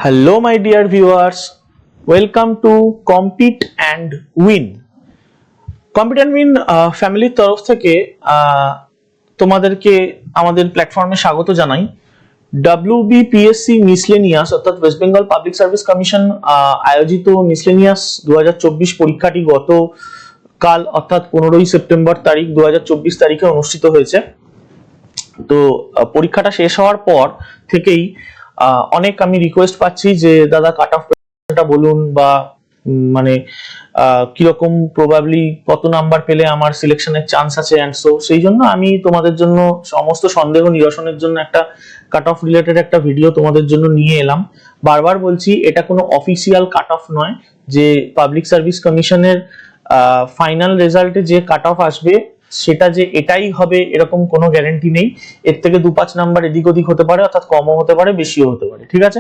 Hello my dear viewers, welcome to Compete and Win. Compete and Win ফ্যামিলির তরফ থেকে তোমাদেরকে আমাদের প্ল্যাটফর্মে স্বাগত জানাই। WBPSC মিসলেনিয়াস অর্থাৎ West Bengal public service commission আয়োজিত মিসলেনিয়াস 2024 পরীক্ষাটি গতকাল অর্থাৎ 15ই সেপ্টেম্বর তারিখ 2024 তারিখে অনুষ্ঠিত হয়েছে। তো পরীক্ষাটা শেষ হওয়ার পর থেকেই অনেক আমি রিকোয়েস্ট পাচ্ছি যে দাদা কাট অফটা বলুন বা মানে কিরকম প্রবাবলি কত নাম্বার পেলে আমার সিলেকশনের চান্স আছে এন্ড সো সেই জন্য আমি তোমাদের জন্য সমস্ত সন্দেহ নিরসনের জন্য একটা কাট অফ রিলেটেড একটা ভিডিও তোমাদের জন্য নিয়ে এলাম। বারবার বলছি এটা কোনো অফিসিয়াল কাট অফ নয়, যে পাবলিক সার্ভিস কমিশনের ফাইনাল রেজাল্টে যে কাট অফ আসবে সেটা যে এটাই হবে এরকম কোনো গ্যারান্টি নেই। এর থেকে 2-5 নাম্বার এদিক ওদিক হতে পারে, অর্থাৎ কমও হতে পারে বেশিও হতে পারে। ঠিক আছে,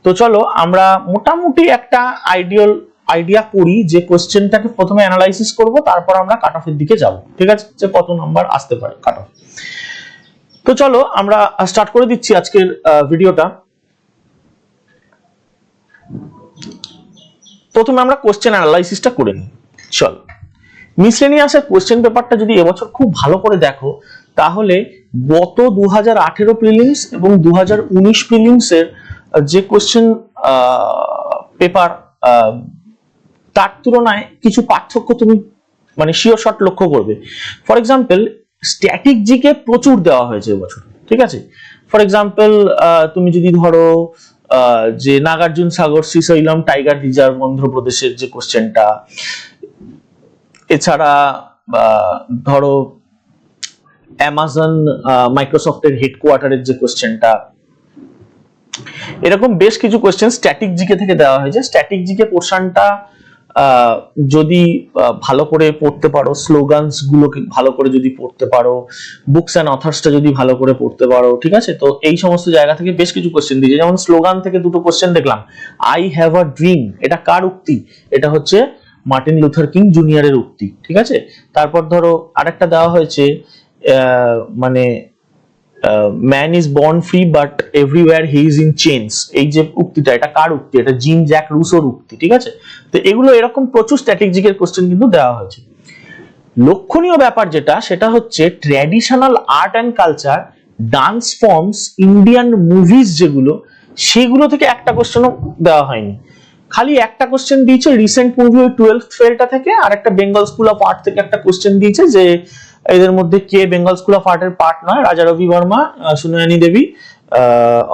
তো চলো আমরা মোটামুটি একটা আইডিয়া করি যে কোশ্চেনটাকে প্রথমে অ্যানালাইসিস করব, তারপর আমরা কাট অফের দিকে যাব। ঠিক আছে, যে কত নাম্বার আসতে পারে কাট অফ। তো চলো আমরা স্টার্ট করে দিচ্ছি আজকের ভিডিওটা। প্রথমে আমরা কোশ্চেন অ্যানালাইসিসটা করে নিই। চলো, মিসলেনিয়াসের কোশ্চেন পেপারটা যদি এবছর খুব ভালো করে দেখো তাহলে গত 2018 প্রিলিমস এবং 2019 প্রিলিমসের যে কোশ্চেন পেপার তার তুলনায় কিছু পার্থক্য তুমি মানে শিওর শট লক্ষ্য করবে। ফর এক্সাম্পল স্ট্যাটিক জিকে প্রচুর দেওয়া হয়েছে এবছর। ঠিক আছে, ফর এক্সাম্পল তুমি যদি ধরো যে নাগার্জুন সাগর শ্রীশৈলম টাইগার রিজার্ভ অন্ধ্রপ্রদেশের যে কোশ্চেনটা, এছাড়া ধরো অ্যামাজন মাইক্রোসফটের হেডকোয়ার্টারের যে কোশ্চেনটা, এরকম বেশ কিছু কোশ্চেন স্ট্যাটিক জিকে থেকে দেওয়া হয়েছে। স্ট্যাটিক জিকে পোর্শনটা যদি ভালো করে পড়তে পারো, স্লোগানস গুলোকে ভালো করে যদি পড়তে পারো, বুকস অ্যান্ড অথার্সটা যদি ভালো করে পড়তে পারো, ঠিক আছে, তো এই সমস্ত জায়গা থেকে বেশ কিছু কোশ্চেন দিয়েছে। যেমন স্লোগান থেকে দুটো কোশ্চেন দেখলাম, আই হ্যাভ আ ড্রিম, এটা কার উক্তি? এটা হচ্ছে মার্টিন লুথার কিং জুনিয়রের উক্তি। ঠিক আছে, তারপর ধরো আরেকটা দেওয়া হয়েছে মানে man is born free but everywhere he is in change, এই যে উক্তিটা এটা কার উক্তি? এটা জিন জ্যাক রুসোর উক্তি। ঠিক আছে, তো এগুলো এরকম প্রচুর স্ট্র্যাটেজিকের কোশ্চেন কিন্তু দেওয়া হয়েছে। লক্ষণীয় ব্যাপার যেটা সেটা হচ্ছে traditional art and culture, dance forms, Indian movies যেগুলো, সেগুলো থেকে একটা কোশ্চেনও দেওয়া হয়নি। খালি একটা কোশ্চেন দিয়েছে রিসেন্ট মুভি ওই 12th ফেলটা থেকে, আর একটা বেঙ্গল স্কুল অফ আর্ট থেকে একটা কোশ্চেন দিয়েছে যে এদের মধ্যে কে বেঙ্গল স্কুল অফ আর্টের পার্ট নয়, রাজা রবি বর্মা, সুনয়নী দেবী,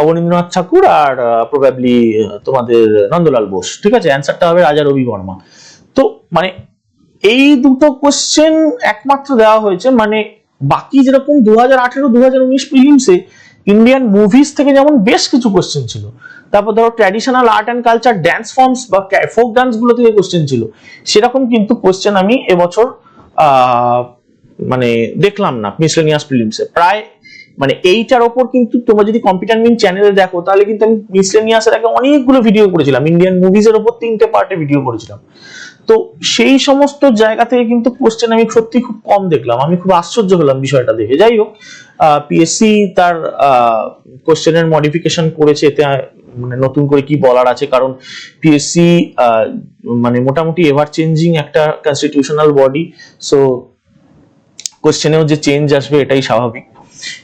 অবনীন্দ্রনাথ ঠাকুর আর প্রবাবলি তোমাদের নন্দলাল বোস। ঠিক আছে, অ্যান্সারটা হবে রাজা রবি বর্মা। তো মানে এই দুটো কোশ্চেন একমাত্র দেওয়া হয়েছে, মানে বাকি যেরকম 2018-2019 প্রিলিমসে ইন্ডিয়ান মুভিজ থেকে যেমন বেশ কিছু কোশ্চেন ছিল, তারপর ধরো traditional art and culture, dance forms বা ফোক ডান্স গুলো থেকে কোশ্চেন ছিল, সেরকম কিন্তু কোশ্চেন আমি এবছর মানে দেখলাম না মিসলেনিয়াস প্রিলিমসে। প্রায় মানে এইটার ওপর কিন্তু তোমরা যদি কম্পিট এন্ড উইন চ্যানেলে দেখো তাহলে কিন্তু আমি মিসলেনিয়াসের আগে অনেকগুলো ভিডিও করেছিলাম, ইন্ডিয়ান মুভিজের ওপর 3টে পার্টে ভিডিও করেছিলাম। তো সেই সমস্ত জায়গা থেকে কিন্তু কোশ্চেন আমি সত্যি খুব কম দেখলাম, আমি খুব আশ্চর্য হলাম বিষয়টা দেখে। যাই হোক, পিএসসি তার কোশ্চেনের মডিফিকেশন করেছে, এতে মানে নতুন করে কি বলার আছে, কারণ পিএসসি মানে মোটামুটি এভার চেঞ্জিং একটা কনস্টিটিউশনাল বডি, সো কোশ্চেনেও যে চেঞ্জ আসবে এটাই স্বাভাবিক।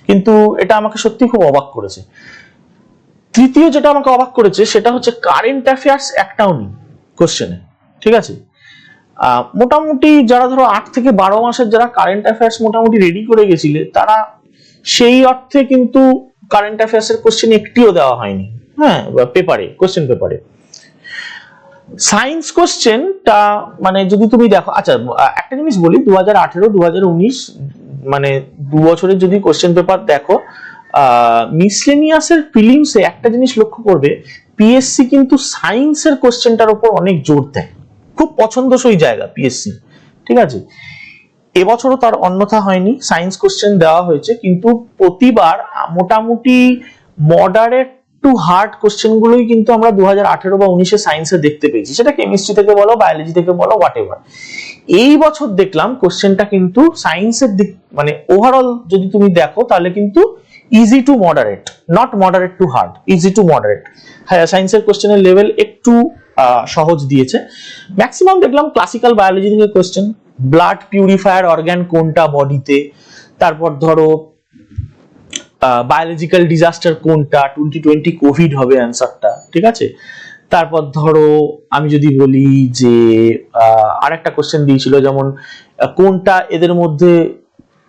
কিন্তু এটা আমাকে সত্যি খুব অবাক করেছে। তৃতীয় যেটা আমাকে অবাক করেছে সেটা হচ্ছে কারেন্ট অ্যাফেয়ার্স একটাও নেই কোশ্চেনে। ঠিক আছে, মোটামুটি যারা ধরো 8 থেকে 12 মাসের যারা কারেন্ট অ্যাফেয়ার্স মোটামুটি রেডি করে গেছিলে, তারা সেই অর্থে কিন্তু কারেন্ট অ্যাফেয়ার্স এর কোশ্চেন একটিও দেওয়া হয়নি। হ্যাঁ, পেপারে, কোশ্চেন পেপারে সায়েন্স কোশ্চেনটা মানে যদি তুমি দেখো, আচ্ছা একটা জিনিস বলি, 2018-2019 মানে 2 বছরের যদি কোশ্চেন পেপার দেখো, মিসলেনিয়াসের প্রিলিমসে একটা জিনিস লক্ষ্য করবে, পিএসসি কিন্তু সায়েন্সের কোশ্চেনটার উপর অনেক জোর দেয়, খুব পছন্দসই জায়গা পিএসসি। ঠিক আছে, এবছরও তার অন্যথা হয়নি, সায়েন্স কোশ্চেন দেওয়া হয়েছে, কিন্তু প্রতিবার মোটামুটি মডারেট টু হার্ড কোশ্চেন গুলোই কিন্তু আমরা 2018 বা 19 সায়েন্সে দেখতে পেয়েছি, সেটা কেমিস্ট্রি থেকে বলো, বায়োলজি থেকে বলো, হোয়াট এভার। এই বছর দেখলাম কোশ্চেনটা কিন্তু সায়েন্সের দিক মানে ওভারঅল যদি তুমি দেখো তাহলে কিন্তু easy to moderate, not moderate two hard, easy to moderate. হ্যাঁ, সায়েন্সের কোশ্চেনের লেভেল একটু সহজ দিয়েছে। ম্যাক্সিমাম দেখলাম ক্লাসিক্যাল বায়োলজি থেকে কোশ্চেন, ব্লাড পিউরিফায়ার অর্গান কোনটা বডিতে, তারপর ধরো বায়োলজিক্যাল ডিজাস্টার কোনটা, 2020 কোভিড হবে অ্যান্সারটা, ঠিক আছে। তারপর ধরো আমি যদি বলি যে আরেকটা কোশ্চেন দিয়েছিল যেমন কোনটা এদের মধ্যে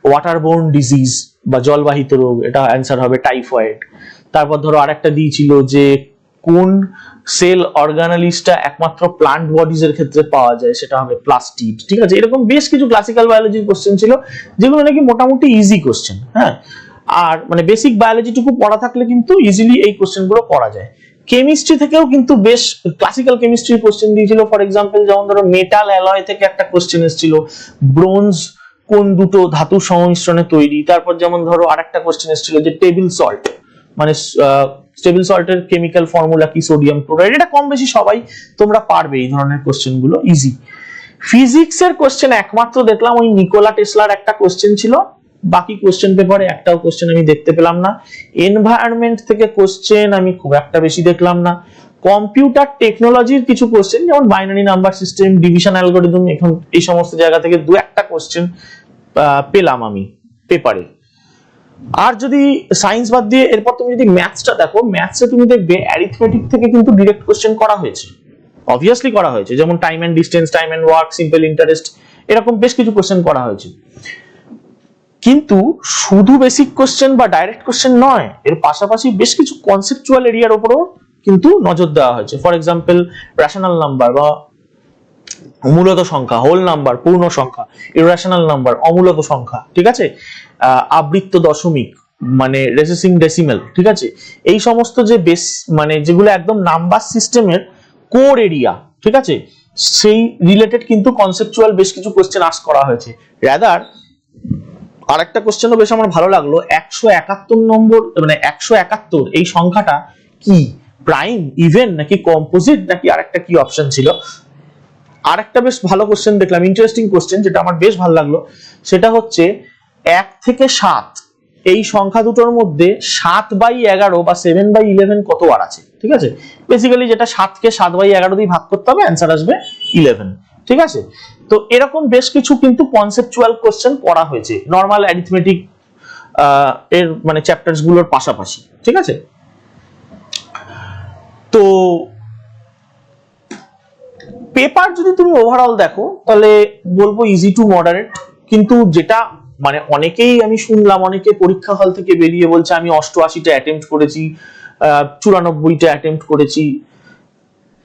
ওয়াটারবোর্ন ডিজিজ বা জলবাহিত রোগ, এটা অ্যান্সার হবে টাইফয়েড। তারপর ধরো আরেকটা দিয়েছিল যে কোন সেল অর্গানালিসটা একমাত্র প্লান্ট বডিজ এর ক্ষেত্রে পাওয়া যায়, সেটা হবে প্লাস্টিড, ঠিক আছে। এরকম বেশ কিছু ক্লাসিক্যাল বায়োলজির কোশ্চেন ছিল যেগুলো নাকি মোটামুটি ইজি কোশ্চেন। হ্যাঁ, আর মানে বেসিক বায়োলজিটুকু পড়া থাকলে কিন্তু ইজিলি এই কোশ্চেন গুলো করা যায়। কেমিস্ট্রি থেকেও কিন্তু বেশ ক্লাসিক্যাল কেমিস্ট্রির কোশ্চেন দিয়েছিল। ফর এক্সাম্পল যেমন ধরো মেটাল অ্যালয় থেকে একটা কোশ্চেন এসেছিল, ব্রোঞ্জ কোন দুটো ধাতুর সংমিশ্রণে তৈরি। তারপর যেমন ধরো আরেকটা কোশ্চেন এসেছিল যে টেবিল সল্ট, মানে টেবিল সল্টের কেমিক্যাল ফর্মুলা কি, সোডিয়াম ক্লোরাইড। এটা কম বেশি সবাই তোমরা পারবে এই ধরনের কোশ্চেন গুলো, ইজি। ফিজিক্স এর কোশ্চেন একমাত্র দেখলাম ওই নিকোলা টেসলার একটা কোশ্চেন ছিল, বাকি কোশ্চেন পেপারে একটাও কোশ্চেন আমি দেখতে পেলাম না। এনভায়রনমেন্ট থেকে কোশ্চেন আমি খুব একটা বেশি দেখলাম না। কম্পিউটার টেকনোলজির কিছু কোশ্চেন যেমন binary number system, division algorithm, এখন এই সমস্ত জায়গা থেকে দু একটা কোশ্চেন পেলাম আমি পেপারে। আর যদি সায়েন্স বাদ দিয়ে এরপর তুমি যদি ম্যাথসটা দেখো, ম্যাথসে তুমি দেখবে অ্যারিথমেটিক থেকে কিন্তু ডিরেক্ট কোশ্চেন করা হয়েছে, অবভিয়াসলি করা হয়েছে, যেমন time and distance, time and work, simple interest, এরকম বেশ কিছু কোশ্চেন করা হয়েছে। কিন্তু শুধু বেসিক কোশ্চেন বা ডাইরেক্ট কোশ্চেন নয়, এর পাশাপাশি বেশ কিছু কনসেপচুয়াল এরিয়ার উপরও কিন্তু নজর দেওয়া হয়েছে। ফর এক্সাম্পল রেশনাল নাম্বার বা মূলত সংখ্যা, হোল নাম্বার পূর্ণ সংখ্যা, ইররেশনাল নাম্বার অমূলত সংখ্যা, ঠিক আছে, আবৃত্ত দশমিক মানে রেসিসিং ডেসিমেল, ঠিক আছে। এই সমস্ত যে বেস মানে যেগুলো একদম নাম্বার সিস্টেমের কোর এরিয়া, ঠিক আছে, সেই রিলেটেড কিন্তু কনসেপচুয়াল বেশ কিছু কোশ্চেন আস্ক করা হয়েছে। রাদার আরেকটা কোশ্চেনও বেশ আমার ভালো লাগলো, 171 নম্বর মানে 171 এই সংখ্যাটা কি, প্রাইম, ইভেন নাকি কম্পোজিট নাকি আরেকটা কি অপশন ছিল। আরেকটা বেশ ভালো কোশ্চেন দেখলাম, ইন্টারেস্টিং কোশ্চেন, যেটা আমার বেশ ভালো লাগলো, সেটা হচ্ছে 1 থেকে 7 এই সংখ্যা দুটোর মধ্যে 7/11 বা 7/11 কত বার আছে, ঠিক আছে। বেসিক্যালি যেটা 7কে 7/11 দিয়ে ভাগ করতে হবে, অ্যান্সার আসবে 11, ঠিক আছে। তো এরকম বেশ কিছু কিন্তু কনসেপচুয়াল কোশ্চেন পড়া হয়েছে নর্মাল অ্যারিথমেটিক এর মানে চ্যাপ্টারস গুলোর পাশাপাশি, ঠিক আছে। তো পেপার যদি তুমি ওভারঅল দেখো তাহলে বলবো ইজি টু মডারেট, কিন্তু যেটা মানে অনেকেই আমি শুনলাম, অনেকে পরীক্ষা হল থেকে বেরিয়ে বলছে আমি 88টা অ্যাটেম্প্ট করেছি, 94টা অ্যাটেম্প্ট করেছি।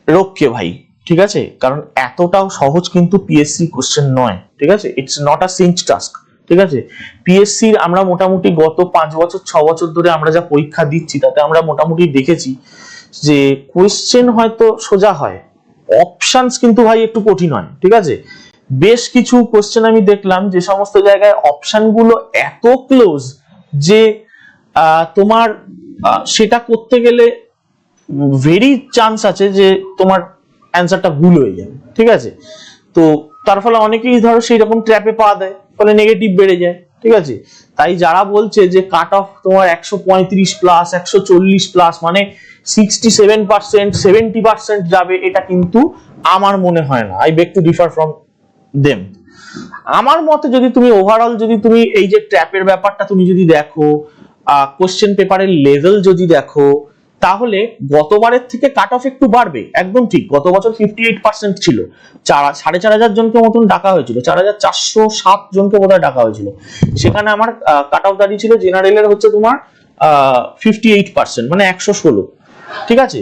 রক্ষে ভাই, ঠিক আছে, কারণ এতটাও সহজ কিন্তু পিএসসি কোশ্চেন নয়, ঠিক আছে। It's not a since task, ঠিক আছে। পিএসসির আমরা মোটামুটি গত 5 বছর 6 বছর ধরে আমরা যা পরীক্ষা দিচ্ছি তাতে আমরা মোটামুটি দেখেছি যে কোশ্চেন হয়তো সোজা হয়, অপশনস কিন্তু ভাই একটু কঠিন হয়, ঠিক আছে। বেশ কিছু কোশ্চেন আমি দেখলাম যে সমস্ত জায়গায় অপশন গুলো এত ক্লোজ যে তোমার সেটা করতে গেলে ভেরি চান্স আছে যে তোমার অ্যান্সারটা ভুল হয়ে যাবে, ঠিক আছে। তো তার ফলে অনেকেই ধরো সেই রকম ট্র্যাপে পা দেয়, ফলে নেগেটিভ বেড়ে যায়, ঠিক আছে। তাই যারা বলছে যে কাট অফ তোমার 135 প্লাস 140 প্লাস মানে 67%, 70% যাবে, এটা কিন্তু আমার মনে হয় না। I beg two differ from them. আমার মতে যদি তুমি ওভারঅল যদি তুমি এই যে ট্র্যাপের ব্যাপারটা তুমি যদি দেখো, কোশ্চেন পেপারের লেভেল যদি দেখো, তাহলে গতবারের থেকে কাট অফ একটু বাড়বে, একদম ঠিক। গত বছর 58% ছিল, 4,500 জনকে মতন ডাকা হয়েছিল, 4,407 জনকে বোধহয় ডাকা হয়েছিল। সেখানে আমার কাট অফ দাঁড়িয়ে ছিল জেনারেলের হচ্ছে তোমার 58%, মানে 116, ঠিক আছে।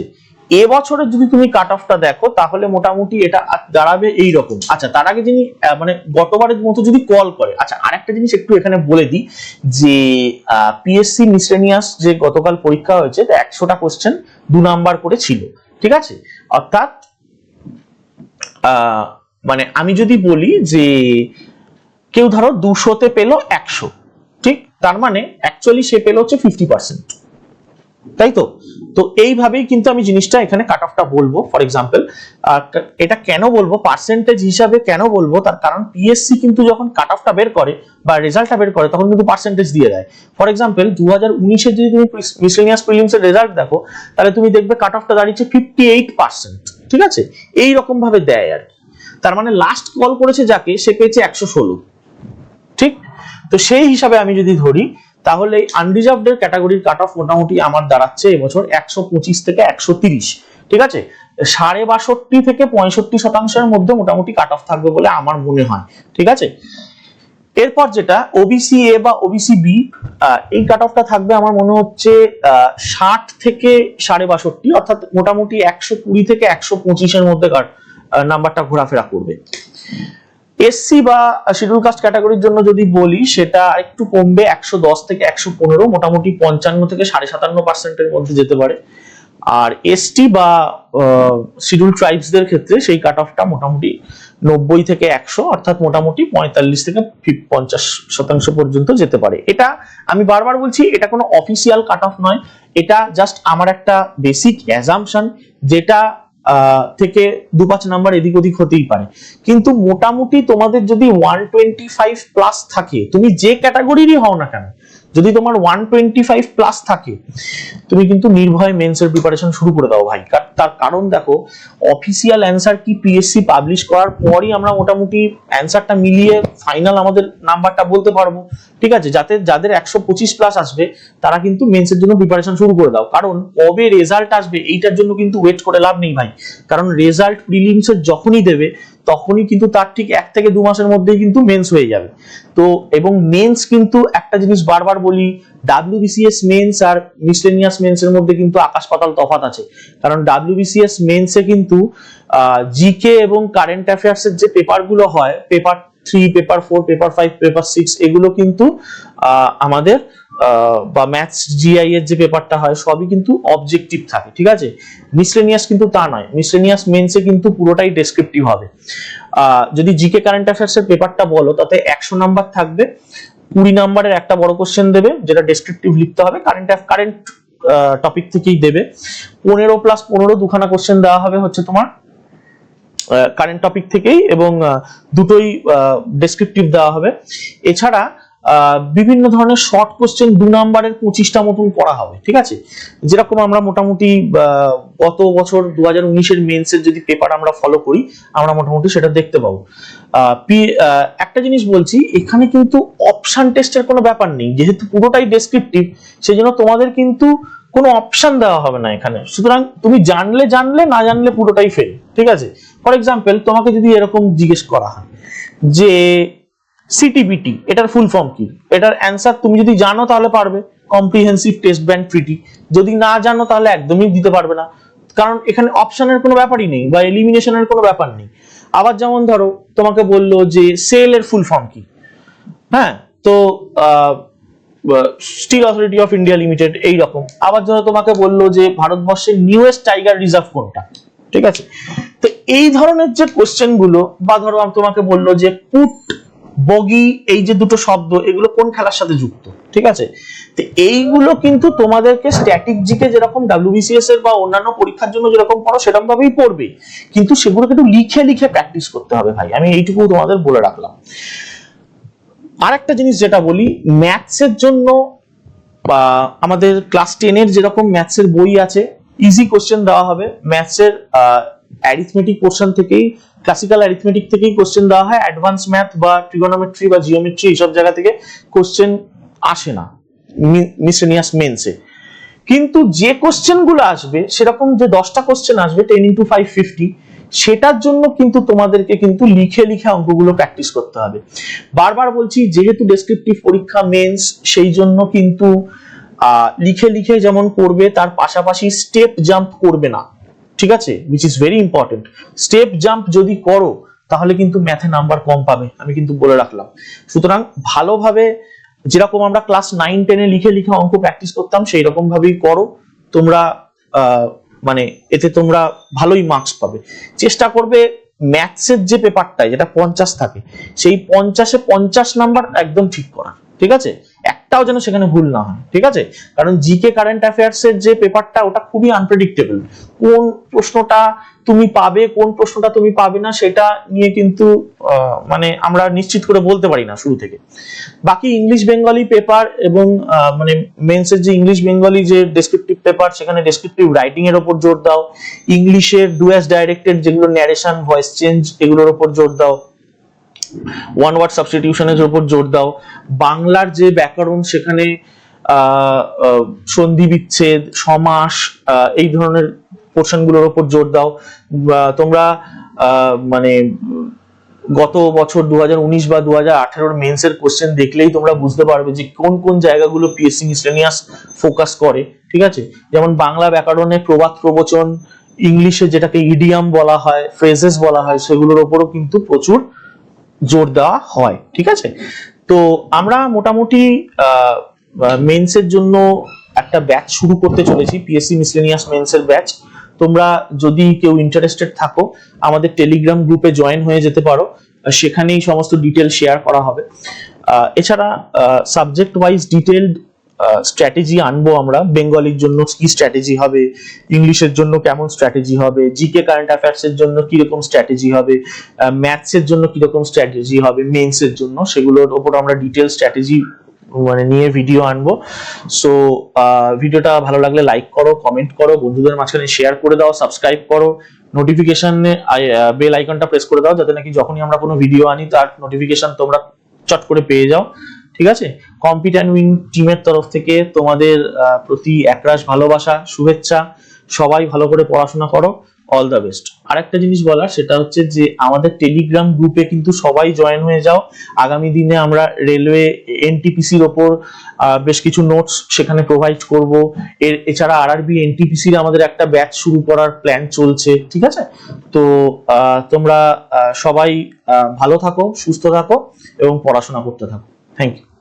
এবছরের যদি তুমি কাট অফটা দেখো তাহলে মোটামুটি এটা দাঁড়াবে এইরকম। আচ্ছা, তার আগে যিনি মানে গতবারের মতো যদি কল করে, আচ্ছা আরেকটা জিনিস একটু এখানে বলে দিই যে পিএসসি মিসলেনিয়াস যে গতকাল পরীক্ষা হয়েছে, 100টা কোশ্চেন 2 নাম্বার করে ছিল, ঠিক আছে। অর্থাৎ মানে আমি যদি বলি যে কেউ ধরো 200তে পেলো 100, ঠিক, তার মানে অ্যাকচুয়ালি সে পেলো হচ্ছে 50%, তাই তো। তো এইভাবেই কিন্তু আমি জিনিসটা এখানে কাট অফটা বলবো। ফর এক্সাম্পল এটা কেন বলবো পার্সেন্টেজ হিসাবে, কেন বলবো তার কারণ পিএসসি কিন্তু যখন কাট অফটা বের করে বা রেজাল্টটা বের করে তখন কিন্তু পার্সেন্টেজ দিয়ে দেয়। ফর এক্সাম্পল 2019 যদি তুমি মিসলেনিয়াস প্রিলিমস এর রেজাল্ট দেখো তাহলে তুমি দেখবে কাট অফটা দাঁড়িয়েছে 58%, ঠিক আছে, এই রকম ভাবে দেয় আর কি। তার মানে লাস্ট কল করেছে যাকে, সে পেয়েছে 116, ঠিক। তো সেই হিসাবে আমি যদি ধরি তাহলে আনরিজার্ভড এর ক্যাটাগরির কাট অফ মোটামুটি আমার দাঁড়াচ্ছে এবছর 125 থেকে 130, ঠিক আছে। 62.5 থেকে 65% মধ্যে মোটামুটি কাট অফ থাকবে বলে আমার মনে হয়, ঠিক আছে। এরপর যেটা ওবিসি এ বা ওবিসি বি, এই কাট অফটা থাকবে আমার মনে হচ্ছে 60 থেকে 62.5, অর্থাৎ মোটামুটি 120 থেকে 125 এর মধ্যে নাম্বারটা ঘোরাফেরা করবে। এসসি বা শিডিউল কাস্ট ক্যাটাগরির জন্য যদি বলি সেটা একটু কমবে, 110 থেকে 115, মোটামুটি 55 থেকে 57% এর মধ্যে যেতে পারে। আর এসটি বা শিডিউল ট্রাইবসদের ক্ষেত্রে সেই কাট অফটা মোটামুটি 90 থেকে 100, অর্থাৎ মোটামুটি 45 থেকে 50% পর্যন্ত যেতে পারে। এটা আমি বারবার বলছি, এটা কোনো অফিসিয়াল কাট অফ নয়, এটা জাস্ট আমার একটা বেসিক অ্যাজাম্পশন, যেটা থেকে 2-5 নাম্বার এদিক ওদিক হতেই পারে। কিন্তু মোটামুটি তোমাদের যদি 125 প্লাস থাকে, তুমি যে ক্যাটাগরিরই হও না কেন, যদি তোমার 125 প্লাস থাকে, তুমি কিন্তু নির্ভয় মেন্সের প্রিপারেশন শুরু করে দাও ভাই। তার কারণ দেখো, অফিসিয়াল অ্যান্সার কি পিএসসি পাবলিশ করার পরই আমরা মোটামুটি অ্যান্সারটা মিলিয়ে ফাইনাল আমাদের নাম্বারটা বলতে পারবো, ঠিক আছে। যাদের 125 প্লাস আসবে তারা কিন্তু মেন্সের জন্য প্রিপারেশন শুরু করে দাও, কারণ কবে রেজাল্ট আসবে এইটার জন্য কিন্তু ওয়েট করে লাভ নেই ভাই। কারণ রেজাল্ট প্রিলিমসের যখনই দেবে তখনই কিন্তু তার ঠিক 1 থেকে 2 মাসের মধ্যেই কিন্তু মেন্স হয়ে যাবে। তো এবং মেন্স কিন্তু একটা জিনিস বারবার বলি, ডাব্লিউবিসিএস মেন্স আর মিসলেনিয়াস মেন্সের মধ্যে কিন্তু আকাশ পাতাল তফাৎ আছে। কারণ ডাব্লিউবিসিএস মেন্সে কিন্তু জিকে এবং কারেন্ট অ্যাফেয়ার্স এর যে পেপারগুলো হয়, পেপার 3, পেপার 4, পেপার 5, পেপার 6, এগুলো কিন্তু আমাদের বা ম্যাথস জিআই এর যে পেপারটা হয় সবই কিন্তু অবজেক্টিভ থাকে, ঠিক আছে। মিসলেনিয়াস কিন্তু তা নয়, মিসলেনিয়াস মেন্সে কিন্তু পুরোটাই ডেসক্রিপটিভ হবে। যদি জিকে কারেন্ট অ্যাফেয়ার্স এর পেপারটা বলো তাতে 100 নাম্বার থাকবে, 20 নাম্বারের একটা বড় কোশ্চেন দেবে যেটা ডেসক্রিপটিভ লিখতে হবে, কারেন্ট টপিক থেকেই দেবে। 15 + 15 দুখানা কোশ্চেন দেওয়া হবে হচ্ছে তোমার কারেন্ট টপিক থেকেই, এবং দুটোই ডেসক্রিপটিভ দেওয়া হবে। এছাড়া বিভিন্ন ধরনের শর্ট কোশ্চেন 2 নাম্বারের 25টা মতন করা হবে, ঠিক আছে। যেরকম আমরা মোটামুটি গত বছর 2019 এর মেন্সের যদি পেপার আমরা ফলো করি, আমরা মোটামুটি সেটা দেখতে পাবো। একটা জিনিস বলছি, এখানে কিন্তু অপশন টেস্টের কোনো ব্যাপার নেই, যেহেতু পুরোটাই ডেসক্রিপটিভ, সেজন্য তোমাদের কিন্তু কোনো অপশন দেওয়া হবে না এখানে। সুতরাং তুমি জানলে, না জানলে পুরোটাই ফেল, ঠিক আছে। ফর এক্সাম্পল তোমাকে যদি এরকম জিজ্ঞেস করা হয় যে সিটিবিটি এটার ফুল ফর্ম কি, এটার অ্যান্সার তুমি যদি জানো তাহলে পারবে, কম্প্রিহেন্সিভ টেস্ট ব্যাংক ট্রিটি। যদি না জানো তাহলে একদমই দিতে পারবে না, কারণ এখানে অপশনের কোনো ব্যাপারই নেই বা এলিমিনেশনের কোনো ব্যাপার নেই। আবার যেমন ধরো তোমাকে বললো যে সেল এর ফুল ফর্ম কি, হ্যাঁ, তো steel authority of India limited, এইরকম। আবার ধরো তোমাকে বললো যে ভারতবর্ষের নিউয়েস্ট টাইগার রিজার্ভ কোনটা, ঠিক আছে। তো এই ধরনের যে কোশ্চেন গুলো, বা ধরো তোমাকে বললো যে পুট, বগি, এই যে দুটো শব্দ, এগুলো কোন খেলার সাথে যুক্ত, ঠিক আছে। তো এইগুলো কিন্তু তোমাদেরকে স্ট্যাটিক জিকে যেরকম ডাব্লিউবিসিএস এর বা অন্যান্য পরীক্ষার জন্য যেরকম পড়ো সেরকম ভাবেই পড়বে, কিন্তু সেগুলো কিন্তু লিখে প্র্যাকটিস করতে হবে ভাই, আমি এইটুকু তোমাদের বলে রাখলাম। আর একটা জিনিস যেটা বলি, ম্যাথসের জন্য বা আমাদের ক্লাস 10 এর যেরকম ম্যাথসের বই আছে, ইজি কোশ্চেন দেওয়া হবে। ম্যাথসের অ্যারিথমেটিক পোর্শন থেকেই, ক্লাসিক্যাল অ্যারিথমেটিক থেকেই কোশ্চেন দেওয়া হয়, অ্যাডভান্স ম্যাথ বা ট্রিগোনোমেট্রি বা জিওমেট্রি এইসব জায়গা থেকে কোশ্চেন আসে না মিসলেনিয়াস মেন্সে। কিন্তু যে কোশ্চেন গুলো আসবে, সেরকম যে 10টা কোশ্চেন আসবে 10 × 5 50, সেটার জন্য কিন্তু তোমাদেরকে কিন্তু লিখে অঙ্কগুলো প্র্যাকটিস করতে হবে। বারবার বলছি, যেহেতু ডেসক্রিপটিভ পরীক্ষা মেন্স, সেই জন্য কিন্তু লিখে যেমন করবে, তার পাশাপাশি স্টেপ জাম্প করবে না, ঠিক আছে, which is very important। Step jump যদি করো তাহলে কিন্তু ম্যাথে নাম্বার কম পাবে, আমি কিন্তু বলে রাখলাম। সুতরাং ভালোভাবে যেরকম আমরা ক্লাস 9-10 এ লিখে অঙ্ক প্র্যাকটিস করতাম, সেই রকম ভাবেই করো তোমরা, মানে এতে তোমরা ভালোই মার্কস পাবে। চেষ্টা করবে ম্যাথসের যে পেপারটা যেটা 50 থাকে, সেই 50-এ 50 নাম্বার একদম ঠিক করার, ঠিক আছে, একটাও যেন সেখানে ভুল না হয়, ঠিক আছে। কারণ জিকে কারেন্ট অ্যাফেয়ার্স এর যে পেপারটা ওটা খুবই আনপ্রেডিক্টেবল, কোন প্রশ্নটা তুমি পাবে কোন প্রশ্নটা তুমি পাবে না সেটা নিয়ে কিন্তু মানে আমরা নিশ্চিত করে বলতে পারি না শুরু থেকে। বাকি ইংলিশ বেঙ্গলি পেপার এবং মানে মেন্সের যে ইংলিশ বেঙ্গলি যে ডেসক্রিপটিভ পেপার সেখানে ডেসক্রিপটিভ রাইটিং এর উপর জোর দাও, ইংলিশের ডুয়াস ডাইরেক্টেড যেগুলো ন্যারেশন ভয়েস চেঞ্জ এগুলোর উপর জোর দাও, ওয়ান ওয়ার্ড সাবস্টিটিউশনের উপর জোর দাও, বাংলার যে ব্যাকরণ সেখানে সন্ধি বিচ্ছেদ সমাস এই ধরনের পোর্শন গুলোর উপর জোর দাও। তোমরা মানে গত বছর 2019 বা 2018 মেন্সের কোশ্চেন দেখলেই তোমরা বুঝতে পারবে যে কোন কোন জায়গাগুলো পিএসসি মিসলেনিয়াস ফোকাস করে, ঠিক আছে। যেমন বাংলা ব্যাকরণে প্রবাদ প্রবচন, ইংলিশে যেটাকে ইডিয়াম বলা হয়, ফ্রেজেস বলা হয়, সেগুলোর উপরও কিন্তু প্রচুর জোর দেওয়া হয়, ঠিক আছে। তো আমরা মোটামুটি মেন্সের জন্য একটা ব্যাচ শুরু করতে চলেছি, পিএসসি মিসলেনিয়াস মেন্সের ব্যাচ। তোমরা যদি কেউ ইন্টারেস্টেড থাকো আমাদের টেলিগ্রাম গ্রুপে জয়েন হয়ে যেতে পারো, সেখানেই সমস্ত ডিটেল শেয়ার করা হবে। এছাড়া সাবজেক্ট ওয়াইজ ডিটেলড স্ট্র্যাটেজি আনবো আমরা, বেঙ্গলির জন্য কি স্ট্র্যাটেজি হবে, ইংলিশের জন্য কেমন স্ট্র্যাটেজি হবে, জিকে কারেন্ট অ্যাফেয়ার্স এর জন্য কিরকম স্ট্র্যাটেজি হবে, ম্যাথসের জন্য কিরকম স্ট্র্যাটেজি হবে, মেন্সের জন্য সেগুলোর উপর আমরা ডিটেল স্ট্র্যাটেজি মানে নিয়ে ভিডিও আনবো। সো ভিডিওটা ভালো লাগলে লাইক করো, কমেন্ট করো, বন্ধুদের মাঝখানে শেয়ার করে দাও, সাবস্ক্রাইব করো, নোটিফিকেশনে বেল আইকনটা প্রেস করে দাও যাতে নাকি যখনই আমরা কোনো ভিডিও আনি তার নোটিফিকেশন তোমরা চট করে পেয়ে যাও, ঠিক আছে। কম্পিট অ্যান্ড উইন টিমের তরফ থেকে তোমাদের প্রতি একরাশ ভালোবাসা, শুভেচ্ছা। সবাই ভালো করে পড়াশোনা করো, অল দ্য বেস্ট। আরেকটা জিনিস বলার সেটা হচ্ছে যে আমাদের টেলিগ্রাম গ্রুপে কিন্তু সবাই জয়েন হয়ে যাও। আগামী দিনে আমরা রেলওয়ে এনটিপিসির ওপর বেশ কিছু নোটস সেখানে প্রোভাইড করব। এছাড়া আরআরবি এনটিপিসির আমাদের একটা ব্যাচ শুরু করার প্ল্যান চলছে, ঠিক আছে। তো তোমরা সবাই ভালো থাকো, সুস্থ থাকো এবং পড়াশোনা করতে থাকো। Thank you.